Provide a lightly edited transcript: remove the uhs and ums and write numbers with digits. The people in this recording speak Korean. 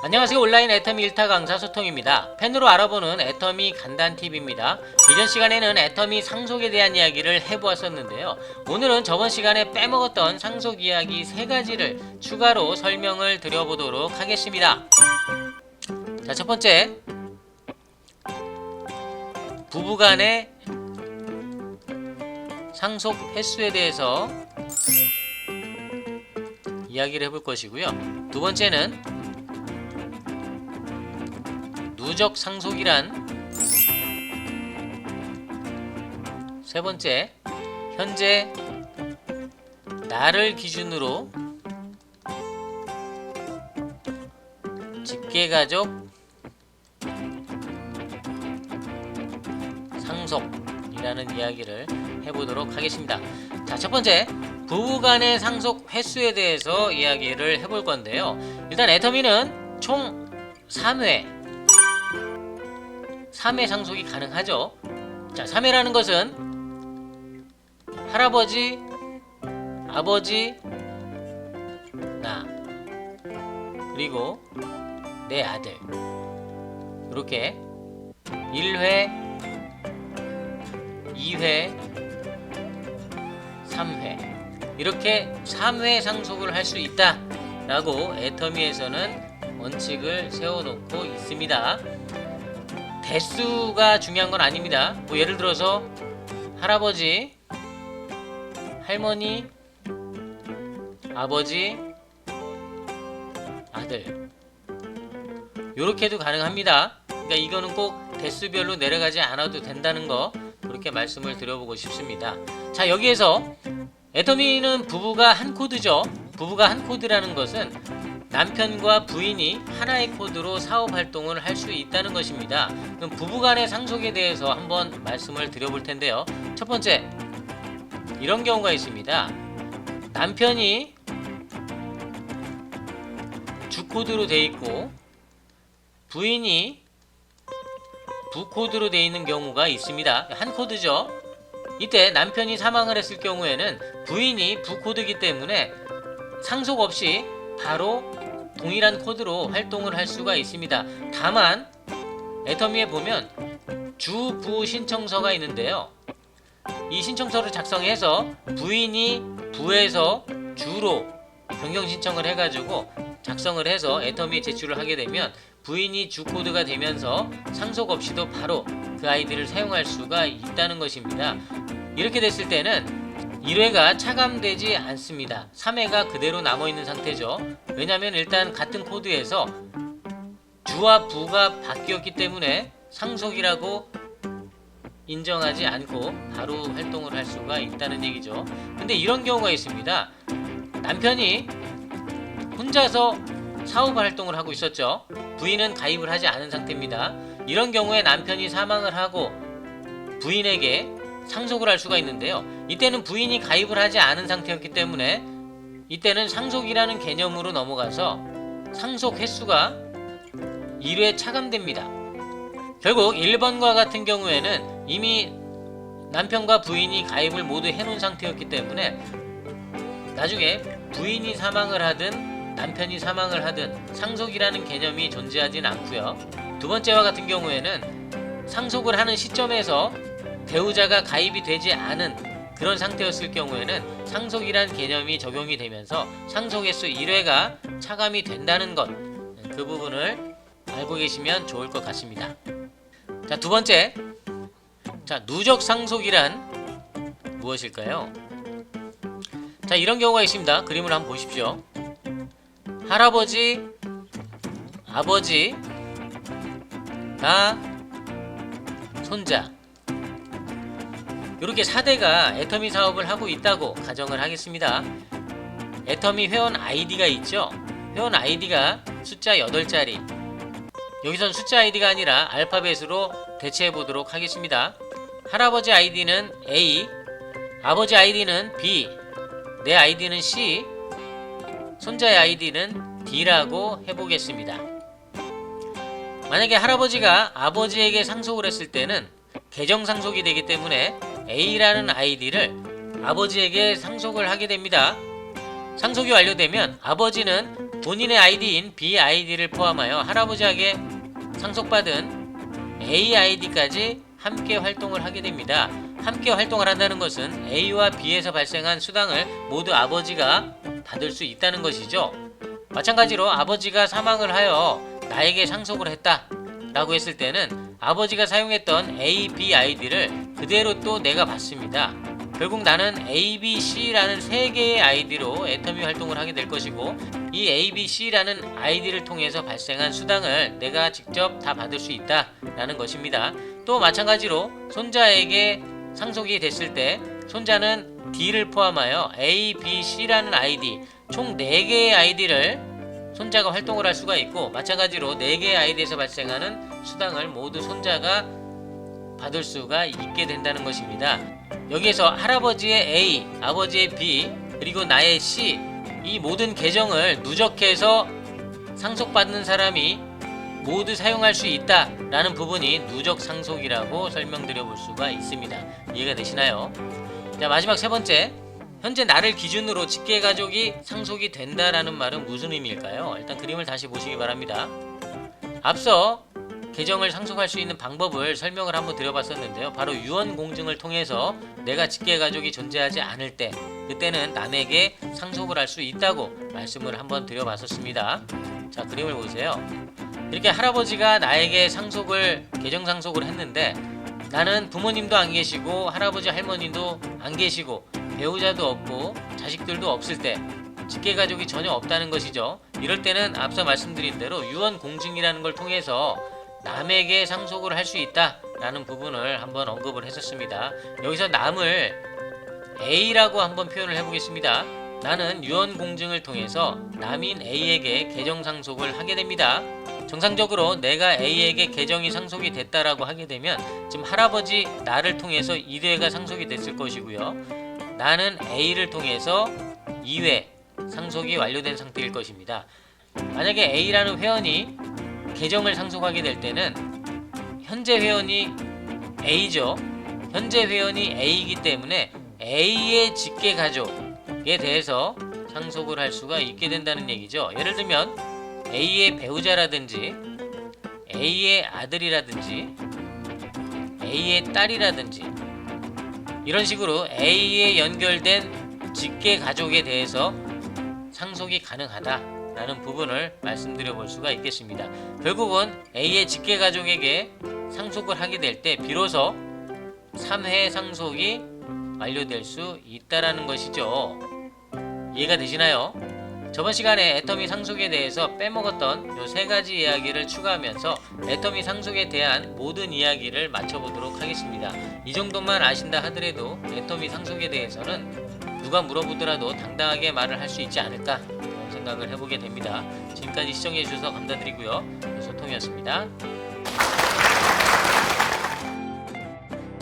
안녕하세요. 온라인 애터미 1타 강사 소통입니다. 펜으로 알아보는 애터미 간단팁입니다. 이전 시간에는 애터미 상속에 대한 이야기를 해보았었는데요. 오늘은 저번 시간에 빼먹었던 상속 이야기 3가지를 추가로 설명을 드려보도록 하겠습니다. 자, 첫 번째, 부부간의 상속 횟수에 대해서 이야기를 해볼 것이고요. 두 번째는 누적 상속이란, 세 번째, 현재 나를 기준으로 직계가족 상속이라는 이야기를 해보도록 하겠습니다. 자, 첫 번째, 부부간의 상속 횟수에 대해서 이야기를 해볼 건데요. 일단 애터미는 총 3회 상속이 가능하죠. 자, 3회라는 것은 할아버지, 아버지, 나, 그리고 내 아들, 이렇게 1회, 2회, 3회, 이렇게 3회 상속을 할 수 있다 라고 애터미에서는 원칙을 세워놓고 있습니다. 대수가 중요한 건 아닙니다. 뭐 예를 들어서 할아버지, 할머니, 아버지, 아들, 요렇게도 가능합니다. 그러니까 이거는 꼭 대수별로 내려가지 않아도 된다는 거, 그렇게 말씀을 드려보고 싶습니다. 자, 여기에서 애터미는 부부가 한 코드죠. 부부가 한 코드라는 것은 남편과 부인이 하나의 코드로 사업활동을 할 수 있다는 것입니다. 그럼 부부간의 상속에 대해서 한번 말씀을 드려볼 텐데요. 첫 번째, 이런 경우가 있습니다. 남편이 주코드로 되어 있고 부인이 부코드로 되어 있는 경우가 있습니다. 한 코드죠. 이때 남편이 사망을 했을 경우에는 부인이 부코드이기 때문에 상속 없이 바로 동일한 코드로 활동을 할 수가 있습니다. 다만 애터미에 보면 주부 신청서가 있는데요. 이 신청서를 작성해서 부인이 부에서 주로 변경 신청을 해가지고 작성을 해서 애터미에 제출을 하게 되면 부인이 주 코드가 되면서 상속 없이도 바로 그 아이디를 사용할 수가 있다는 것입니다. 이렇게 됐을 때는 1회가 차감되지 않습니다. 3회가 그대로 남아있는 상태죠. 왜냐하면 일단 같은 코드에서 주와 부가 바뀌었기 때문에 상속이라고 인정하지 않고 바로 활동을 할 수가 있다는 얘기죠. 근데 이런 경우가 있습니다. 남편이 혼자서 사업 활동을 하고 있었죠. 부인은 가입을 하지 않은 상태입니다. 이런 경우에 남편이 사망을 하고 부인에게 상속을 할 수가 있는데요. 이때는 부인이 가입을 하지 않은 상태였기 때문에 이때는 상속이라는 개념으로 넘어가서 상속 횟수가 1회 차감됩니다. 결국 1번과 같은 경우에는 이미 남편과 부인이 가입을 모두 해놓은 상태였기 때문에 나중에 부인이 사망을 하든 남편이 사망을 하든 상속이라는 개념이 존재하진 않고요. 두 번째와 같은 경우에는 상속을 하는 시점에서 배우자가 가입이 되지 않은 그런 상태였을 경우에는 상속이란 개념이 적용이 되면서 상속 횟수 1회가 차감이 된다는 것, 그 부분을 알고 계시면 좋을 것 같습니다. 자, 두 번째, 자, 누적 상속이란 무엇일까요? 자, 이런 경우가 있습니다. 그림을 한번 보십시오. 할아버지, 아버지, 나, 손자, 이렇게 4대가 애터미 사업을 하고 있다고 가정을 하겠습니다. 애터미 회원 아이디가 있죠. 회원 아이디가 숫자 8자리. 여기선 숫자 아이디가 아니라 알파벳으로 대체해 보도록 하겠습니다. 할아버지 아이디는 A, 아버지 아이디는 B, 내 아이디는 C, 손자의 아이디는 D라고 해보겠습니다. 만약에 할아버지가 아버지에게 상속을 했을 때는 계정 상속이 되기 때문에 A라는 아이디를 아버지에게 상속을 하게 됩니다. 상속이 완료되면 아버지는 본인의 아이디인 B 아이디를 포함하여 할아버지에게 상속받은 A 아이디까지 함께 활동을 하게 됩니다. 함께 활동을 한다는 것은 A와 B에서 발생한 수당을 모두 아버지가 받을 수 있다는 것이죠. 마찬가지로 아버지가 사망을 하여 나에게 상속을 했다 라고 했을 때는 아버지가 사용했던 A, B 아이디를 그대로 또 내가 받습니다. 결국 나는 A, B, C라는 3개의 아이디로 애터미 활동을 하게 될 것이고, 이 A, B, C라는 아이디를 통해서 발생한 수당을 내가 직접 다 받을 수 있다 라는 것입니다. 또 마찬가지로 손자에게 상속이 됐을 때 손자는 D를 포함하여 A, B, C라는 아이디 총 4개의 아이디를 손자가 활동을 할 수가 있고, 마찬가지로 4개의 아이디에서 발생하는 수당을 모두 손자가 받을 수가 있게 된다는 것입니다. 여기에서 할아버지의 A, 아버지의 B, 그리고 나의 C, 이 모든 계정을 누적해서 상속받는 사람이 모두 사용할 수 있다 라는 부분이 누적 상속이라고 설명드려 볼 수가 있습니다. 이해가 되시나요? 자, 마지막 3번째, 현재 나를 기준으로 직계가족이 상속이 된다라는 말은 무슨 의미일까요? 일단 그림을 다시 보시기 바랍니다. 앞서 계정을 상속할 수 있는 방법을 설명을 한번 드려봤었는데요. 바로 유언공증을 통해서 내가 직계가족이 존재하지 않을 때, 그때는 남에게 상속을 할 수 있다고 말씀을 한번 드려봤었습니다. 자, 그림을 보세요. 이렇게 할아버지가 나에게 계정 상속을 했는데, 나는 부모님도 안 계시고 할아버지 할머니도 안 계시고 배우자도 없고 자식들도 없을 때, 직계가족이 전혀 없다는 것이죠. 이럴 때는 앞서 말씀드린 대로 유언공증이라는 걸 통해서 남에게 상속을 할 수 있다 라는 부분을 한번 언급을 했었습니다. 여기서 남을 A라고 한번 표현을 해보겠습니다. 나는 유언공증을 통해서 남인 A에게 계정 상속을 하게 됩니다. 정상적으로 내가 A에게 계정이 상속이 됐다라고 하게 되면 지금 할아버지 나를 통해서 1회가 상속이 됐을 것이고요. 나는 A를 통해서 2회 상속이 완료된 상태일 것입니다. 만약에 A라는 회원이 계정을 상속하게 될 때는 현재 회원이 A죠. 현재 회원이 A이기 때문에 A의 직계가족에 대해서 상속을 할 수가 있게 된다는 얘기죠. 예를 들면 A의 배우자라든지 A의 아들이라든지 A의 딸이라든지 이런 식으로 A에 연결된 직계가족에 대해서 상속이 가능하다 라는 부분을 말씀드려 볼 수가 있겠습니다. 결국은 A의 직계가족에게 상속을 하게 될 때 비로소 3회 상속이 완료될 수 있다라는 것이죠. 이해가 되시나요? 저번 시간에 애터미 상속에 대해서 빼먹었던 요 3가지 이야기를 추가하면서 애터미 상속에 대한 모든 이야기를 마쳐보도록 하겠습니다. 이 정도만 아신다 하더라도 애터미 상속에 대해서는 누가 물어보더라도 당당하게 말을 할 수 있지 않을까 생각을 해보게 됩니다. 지금까지 시청해주셔서 감사드리고요. 소통이었습니다.